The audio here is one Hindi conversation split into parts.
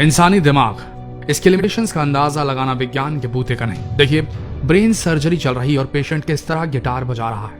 इंसानी दिमाग, इसके लिमिटेशंस का अंदाजा लगाना विज्ञान के बूते का नहीं। देखिए, ब्रेन सर्जरी चल रही है और पेशेंट किस तरह गिटार बजा रहा है,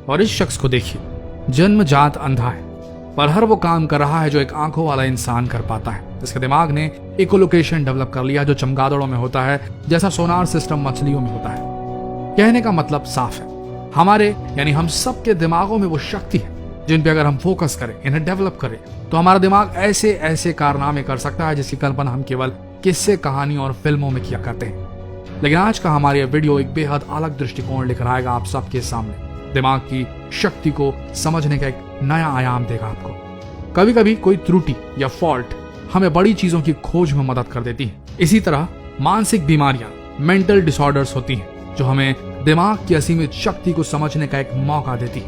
और इस शख्स को देखिए, जन्मजात अंधा है पर हर वो काम कर रहा है जो एक आंखों वाला इंसान कर पाता है। इसके दिमाग ने इकोलोकेशन डेवलप कर लिया जो चमगादड़ों में होता है, जैसा सोनार सिस्टम मछलियों में होता है। कहने का मतलब साफ है, हमारे यानी हम सबके दिमागों में वो शक्ति है जिन पे अगर हम फोकस करें, इन्हें डेवलप करें, तो हमारा दिमाग ऐसे ऐसे कारनामे कर सकता है जिसकी कल्पना हम केवल किस्से, कहानियों और फिल्मों में किया करते हैं। लेकिन आज का हमारा ये वीडियो एक बेहद अलग दृष्टिकोण लेकर आएगा आप सबके सामने। दिमाग की शक्ति को समझने का एक नया आयाम देगा आपको। कभी कभी कोई त्रुटि या फॉल्ट हमें बड़ी चीजों की खोज में मदद कर देती है। इसी तरह मानसिक बीमारियां, मेंटल डिसऑर्डर्स होती हैं जो हमें दिमाग की असीमित शक्ति को समझने का एक मौका देती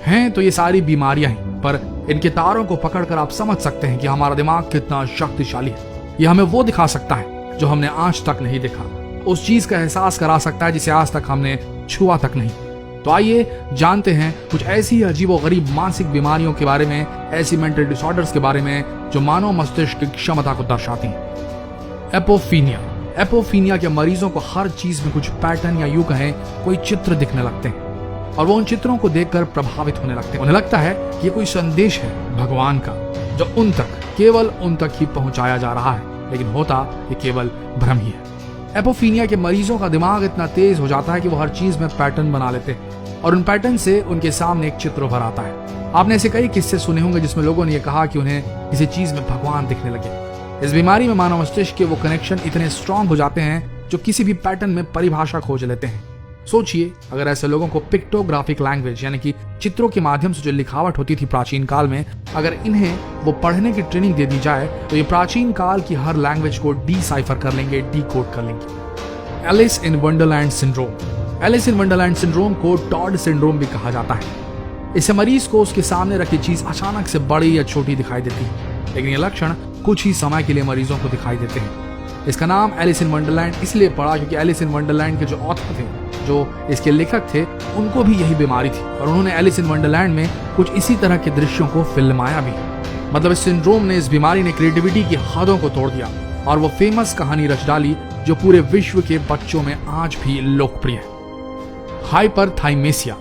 हैं। तो ये सारी बीमारियां हैं, पर इनके तारों को पकड़कर आप समझ सकते हैं कि हमारा दिमाग कितना शक्तिशाली है। ये हमें वो दिखा सकता है जो हमने आज तक नहीं देखा, उस चीज का एहसास करा सकता है जिसे आज तक हमने छुआ तक नहीं। तो आइए जानते हैं कुछ ऐसी अजीबोगरीब मानसिक बीमारियों के बारे में, ऐसी मेंटल डिसऑर्डर्स के बारे में जो मानव मस्तिष्क की क्षमता को दर्शाती हैं। एपोफीनिया। एपोफीनिया के मरीजों को हर चीज में कुछ पैटर्न या यूं कहें कोई चित्र दिखने लगते हैं और वो उन चित्रों को देखकर प्रभावित होने लगते हैं। उन्हें लगता है कि ये कोई संदेश है भगवान का जो केवल उन तक ही पहुंचाया जा रहा है, लेकिन होता ये केवल भ्रम ही है। एपोफीनिया के मरीजों का दिमाग इतना तेज हो जाता है कि वो हर चीज में पैटर्न बना लेते हैं और उन पैटर्न से उनके सामने एक चित्र उभर आता है। आपने ऐसे कई किस्से सुने होंगे जिसमें लोगों ने ये कहा कि उन्हें किसी चीज में भगवान दिखने लगे। इस बीमारी में मानव मस्तिष्क के वो कनेक्शन इतने स्ट्रांग हो जाते हैं जो किसी भी पैटर्न में परिभाषा खोज लेते हैं। सोचिए, अगर ऐसे लोगों को पिक्टोग्राफिक लैंग्वेज यानी कि चित्रों के माध्यम से जो लिखावट होती थी प्राचीन काल में, अगर इन्हें वो पढ़ने की ट्रेनिंग दे दी जाए तो ये प्राचीन काल की हर लैंग्वेज को डिसाइफर कर लेंगे, डीकोड कर लेंगे। Alice in Wonderland syndrome. Alice in Wonderland syndrome को टॉड सिंड्रोम भी कहा जाता है। इससे मरीज को उसके सामने रखी चीज अचानक से बड़ी या छोटी दिखाई देती है, लेकिन ये लक्षण कुछ ही समय के लिए मरीजों को दिखाई देते हैं। इसका नाम एलिस इन वंडरलैंड इसलिए पड़ा क्योंकि एलिस इन वंडरलैंड के जो ऑथर थे, जो इसके लेखक थे, उनको भी यही बीमारी थी और उन्होंने एलिस इन वंडरलैंड में कुछ इसी तरह के दृश्यों को फिल्माया भी। मतलब इस सिंड्रोम ने, इस बीमारी ने क्रिएटिविटी की हदों को तोड़ दिया और वो फेमस कहानी रच डाली जो पूरे विश्व के बच्चों में आज भी लोकप्रिय है। हाइपरथाइमेसिया।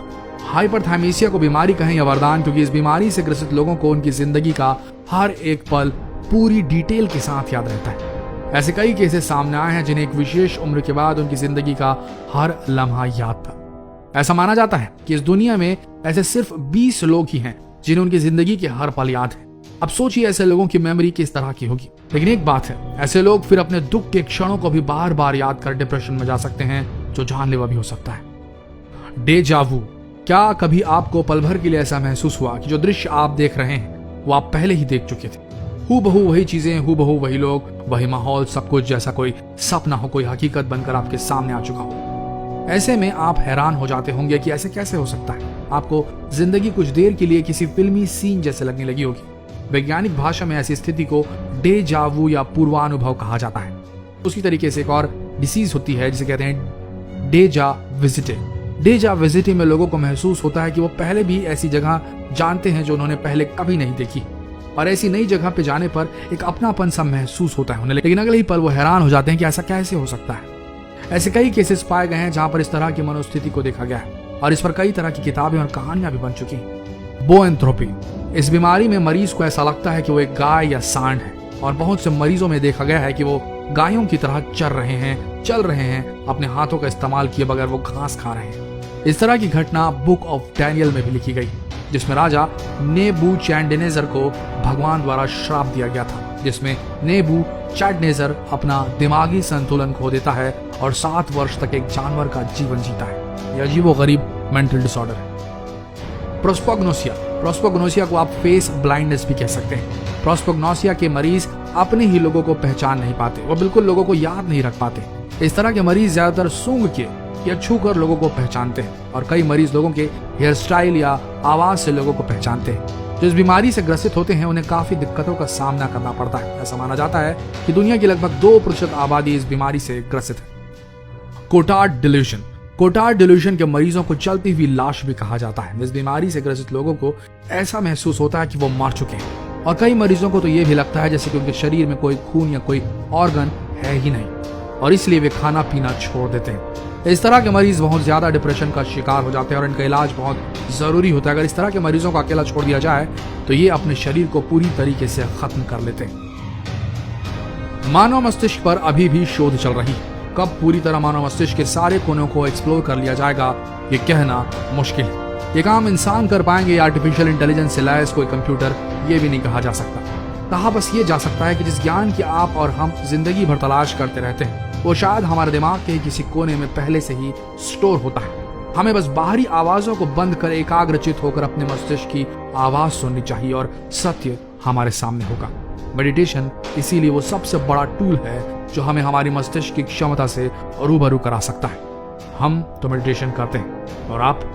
हाइपरथाइमेसिया को बीमारी कहें या वरदान, क्योंकि इस बीमारी से ग्रसित लोगों को उनकी जिंदगी का हर एक पल पूरी डिटेल के साथ याद रहता है। ऐसे कई केसेस सामने आए हैं जिन्हें एक विशेष उम्र के बाद उनकी जिंदगी का हर लम्हा याद था। ऐसा माना जाता है कि इस दुनिया में ऐसे सिर्फ 20 लोग ही हैं जिन्हें उनकी जिंदगी के हर पल याद है। अब सोचिए ऐसे लोगों की मेमोरी किस तरह की होगी। लेकिन एक बात है, ऐसे लोग फिर अपने दुख के क्षणों को भी बार बार याद कर डिप्रेशन में जा सकते हैं जो जानलेवा भी हो सकता है। डेजा वू। क्या कभी आपको पल भर के लिए ऐसा महसूस हुआ कि जो दृश्य आप देख रहे हैं वो आप पहले ही देख चुके थे? हूबहू वही चीजें, हूबहू वही लोग, वही माहौल, सब कुछ जैसा कोई सपना हो, कोई हकीकत बनकर आपके सामने आ चुका हो। ऐसे में आप हैरान हो जाते होंगे कि ऐसे कैसे हो सकता है। आपको जिंदगी कुछ देर के लिए किसी फिल्मी सीन जैसे लगने लगी होगी। वैज्ञानिक भाषा में ऐसी स्थिति को डेजा वू या पूर्वानुभव कहा जाता है। उसी तरीके से एक और डिसीज होती है जिसे कहते हैं डेजा विजिटे। डेजा विजिटे में लोगों को महसूस होता है कि वो पहले भी ऐसी जगह जानते हैं जो उन्होंने पहले कभी नहीं देखी, और ऐसी नई जगह पे जाने पर एक अपनापन सा महसूस होता है उन्हें, लेकिन अगले ही पल वो हैरान हो जाते हैं कि ऐसा कैसे हो सकता है। ऐसे कई केसेस पाए गए हैं जहां पर इस तरह की मनोस्थिति को देखा गया है और इस पर कई तरह की किताबें और कहानियां भी बन चुकी हैं। बोएंथ्रोपी। इस बीमारी में मरीज को ऐसा लगता है कि वो एक गाय या सांड है, और बहुत से मरीजों में देखा गया है कि वो गायों की तरह चल रहे हैं, अपने हाथों का इस्तेमाल किए बगैर वो घास खा रहे हैं। इस तरह की घटना बुक ऑफ डैनियल में भी लिखी गई, जिसमें राजा नेबूचैडनेज़र को भगवान द्वारा श्राप दिया गया था, जिसमें नेबूचैडनेज़र अपना दिमागी संतुलन खो देता है और 7 वर्ष तक एक जानवर का जीवन जीता है। यह अजीबोगरीब मेंटल डिसऑर्डर है। प्रोस्पोग्नोसिया। प्रोस्पोग्नोसिया को आप फेस ब्लाइंडनेस भी कह सकते हैं। प्रोस्पोग्नोसिया के मरीज अपने ही लोगों को पहचान नहीं पाते, वो बिल्कुल लोगों को याद नहीं रख पाते। इस तरह के मरीज ज्यादातर सूंघ के या छूकर लोगों को पहचानते हैं, और कई मरीज लोगों के हेयर स्टाइल या आवाज से लोगों को पहचानते हैं। जो इस बीमारी से ग्रसित होते हैं उन्हें काफी दिक्कतों का सामना करना पड़ता है। ऐसा माना जाता है कि दुनिया की लगभग 2% आबादी इस बीमारी से ग्रसित है। कोटार्ड डिल्यूजन। कोटार्ड डिल्यूजन के मरीजों को चलती हुई लाश भी कहा जाता है। इस बीमारी से ग्रसित लोगों को ऐसा महसूस होता है कि वो मर चुके हैं और कई मरीजों को तो ये भी लगता है जैसे कि उनके शरीर में कोई खून या कोई ऑर्गन है ही नहीं, और इसलिए वे खाना पीना छोड़ देते हैं। इस तरह के मरीज बहुत ज्यादा डिप्रेशन का शिकार हो जाते हैं और इनका इलाज बहुत जरूरी होता है। अगर इस तरह के मरीजों को अकेला छोड़ दिया जाए तो ये अपने शरीर को पूरी तरीके से खत्म कर लेते हैं। मानव मस्तिष्क पर अभी भी शोध चल रही है। कब पूरी तरह मानव मस्तिष्क के सारे कोनों को एक्सप्लोर कर लिया जाएगा ये कहना मुश्किल है। ये काम इंसान कर पाएंगे या आर्टिफिशियल इंटेलिजेंस से लैस कोई कंप्यूटर, ये भी नहीं कहा जा सकता। कहा बस ये जा सकता है कि जिस ज्ञान की आप और हम जिंदगी भर तलाश करते रहते हैं वो शायद हमारे दिमाग के किसी कोने में पहले से ही स्टोर होता है। हमें बस बाहरी आवाजों को बंद कर एकाग्रचित होकर अपने मस्तिष्क की आवाज सुननी चाहिए और सत्य हमारे सामने होगा। मेडिटेशन इसीलिए वो सबसे बड़ा टूल है जो हमें हमारी मस्तिष्क की क्षमता से रूबरू करा सकता है। हम तो मेडिटेशन करते हैं और आप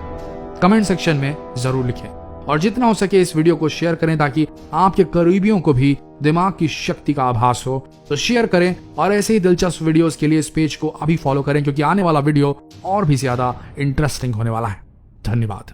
कमेंट सेक्शन में जरूर लिखें और जितना हो सके इस वीडियो को शेयर करें ताकि आपके करीबियों को भी दिमाग की शक्ति का आभास हो। तो शेयर करें और ऐसे ही दिलचस्प वीडियोस के लिए इस पेज को अभी फॉलो करें क्योंकि आने वाला वीडियो और भी ज्यादा इंटरेस्टिंग होने वाला है। धन्यवाद।